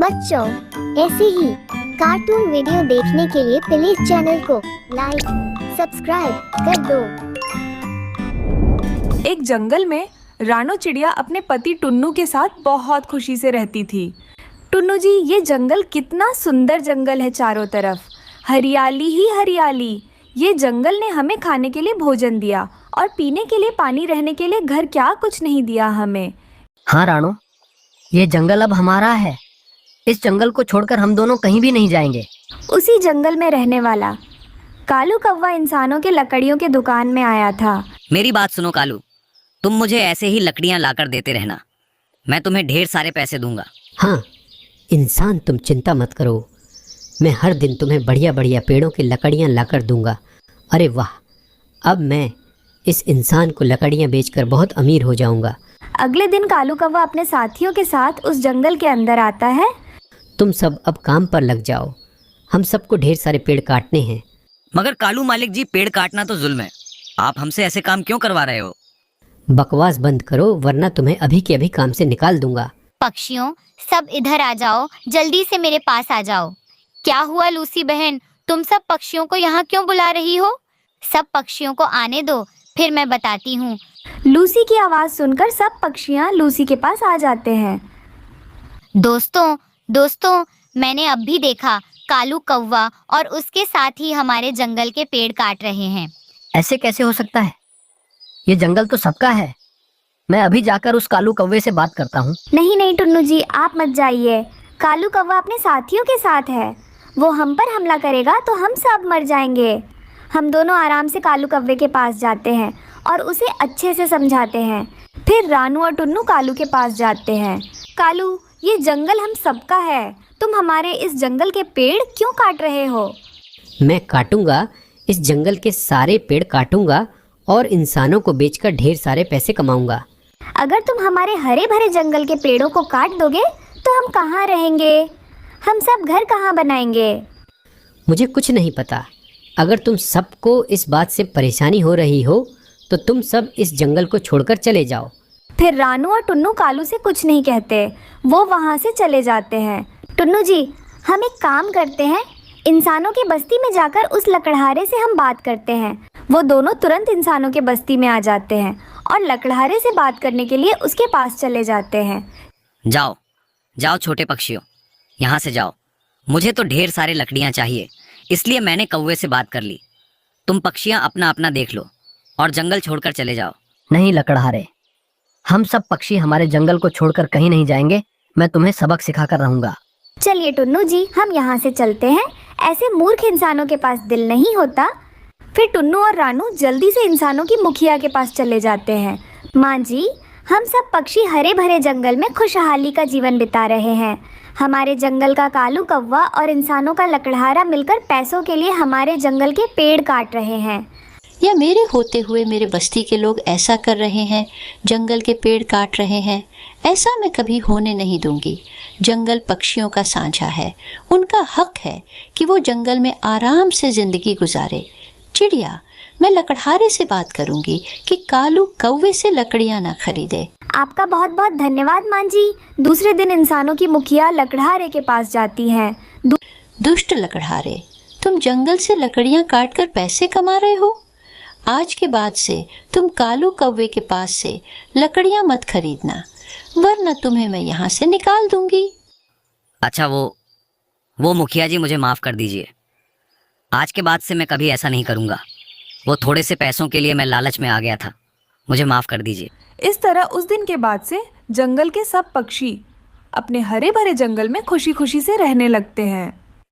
बच्चों, ऐसे ही cartoon video देखने के लिए प्लीज चैनल को लाइक सब्सक्राइब कर दो। एक जंगल में रानो चिड़िया अपने पति टुन्नू के साथ बहुत खुशी से रहती थी। टुन्नू जी, ये जंगल कितना सुंदर जंगल है, चारों तरफ हरियाली ही हरियाली। ये जंगल ने हमें खाने के लिए भोजन दिया और पीने के लिए पानी, रहने के लिए घर, क्या कुछ नहीं दिया हमें। हाँ रानो, ये जंगल अब हमारा है। इस जंगल को छोड़कर हम दोनों कहीं भी नहीं जाएंगे। उसी जंगल में रहने वाला कालू कौवा इंसानों के लकड़ियों के दुकान में आया था। मेरी बात सुनो कालू, तुम मुझे ऐसे ही लकड़ियां लाकर देते रहना, मैं तुम्हें ढेर सारे पैसे दूंगा। हाँ इंसान, तुम चिंता मत करो, मैं हर दिन तुम्हें बढ़िया बढ़िया पेड़ों की लकड़ियाँ लाकर दूंगा। अरे वाह, अब मैं इस इंसान को लकड़ियाँ बेचकर बहुत अमीर हो जाऊंगा। अगले दिन कालू कौवा अपने साथियों के साथ उस जंगल के अंदर आता है। तुम सब अब काम पर लग जाओ, हम सबको ढेर सारे पेड़ काटने हैं। मगर कालू मालिक जी, पेड़ काटना तो जुल्म है, आप हमसे ऐसे काम क्यों करवा रहे हो? बकवास बंद करो, वरना तुम्हें अभी के अभी काम से निकाल दूंगा। पक्षियों, सब इधर आ जाओ, जल्दी से मेरे पास आ जाओ। क्या हुआ लूसी बहन, तुम सब पक्षियों को यहाँ क्यों बुला रही हो? सब पक्षियों को आने दो, फिर मैं बताती हूँ। लूसी की आवाज़ सुनकर सब पक्षियाँ लूसी के पास आ जाते हैं। दोस्तों, मैंने अब भी देखा कालू कौवा और उसके साथ ही हमारे जंगल के पेड़ काट रहे हैं। ऐसे कैसे हो सकता है? ये जंगल तो सबका है। मैं अभी जाकर उस कालू कौवे से बात करता हूँ। नहीं टुन्नू जी, आप मत जाइए। कालू कौवा अपने साथियों के साथ है, वो हम पर हमला करेगा तो हम सब मर जाएंगे। हम दोनों आराम से कालू कौवे के पास जाते हैं और उसे अच्छे से समझाते हैं। फिर रानू और टुन्नू कालू के पास जाते हैं। कालू, ये जंगल हम सबका है, तुम हमारे इस जंगल के पेड़ क्यों काट रहे हो? मैं काटूंगा, इस जंगल के सारे पेड़ काटूंगा और इंसानों को बेचकर ढेर सारे पैसे कमाऊंगा। अगर तुम हमारे हरे भरे जंगल के पेड़ों को काट दोगे तो हम कहाँ रहेंगे? हम सब घर कहाँ बनाएंगे? मुझे कुछ नहीं पता। अगर तुम सबको इस बात से परेशानी हो रही हो तो तुम सब इस जंगल को छोड़कर चले जाओ। फिर रानू और टुन्नू कालू से कुछ नहीं कहते, वो वहाँ से चले जाते हैं। टुन्नू जी, हम एक काम करते हैं, इंसानों की बस्ती में जाकर उस लकड़हारे से हम बात करते हैं। वो दोनों तुरंत इंसानों के बस्ती में आ जाते हैं और लकड़हारे से बात करने के लिए उसके पास चले जाते हैं। जाओ छोटे पक्षियों, यहाँ से जाओ, मुझे तो ढेर सारे लकड़ियाँ चाहिए, इसलिए मैंने कौवे से बात कर ली। तुम पक्षियाँ अपना अपना देख लो और जंगल छोड़कर चले जाओ। नहीं लकड़हारे, हम सब पक्षी हमारे जंगल को छोड़कर कहीं नहीं जाएंगे। मैं तुम्हें सबक सिखाकर रहूंगा। चलिए टुन्नू जी, हम यहाँ से चलते हैं, ऐसे मूर्ख इंसानों के पास दिल नहीं होता। फिर टुन्नू और रानू जल्दी से इंसानों की मुखिया के पास चले जाते हैं। माँ जी, हम सब पक्षी हरे भरे जंगल में खुशहाली का जीवन बिता रहे हैं। हमारे जंगल का कालू कौवा और इंसानों का लकड़हारा मिलकर पैसों के लिए हमारे जंगल के पेड़ काट रहे हैं। या मेरे होते हुए मेरे बस्ती के लोग ऐसा कर रहे हैं, जंगल के पेड़ काट रहे हैं। ऐसा मैं कभी होने नहीं दूंगी। जंगल पक्षियों का साझा है, उनका हक है कि वो जंगल में आराम से जिंदगी गुजारे। चिड़िया, मैं लकड़हारे से बात करूंगी कि कालू कौवे से लकड़ियां ना खरीदे। आपका बहुत बहुत धन्यवाद माँ जी। दूसरे दिन इंसानों की मुखिया लकड़हारे के पास जाती हैं। दुष्ट लकड़हारे, तुम जंगल से लकड़ियां काट कर पैसे कमा रहे हो। आज के बाद से तुम कालू कौवे के पास से लकड़ियां मत खरीदना, वरना तुम्हें मैं यहाँ से निकाल दूंगी। अच्छा, वो मुखिया जी, मुझे माफ़ कर दीजिए। आज के बाद से मैं कभी ऐसा नहीं करूँगा। वो थोड़े से पैसों के लिए मैं लालच में आ गया था, मुझे माफ़ कर दीजिए। इस तरह उस दिन के बाद से जंगल के सब पक्षी अपने हरे भरे जंगल में खुशी खुशी से रहने लगते हैं।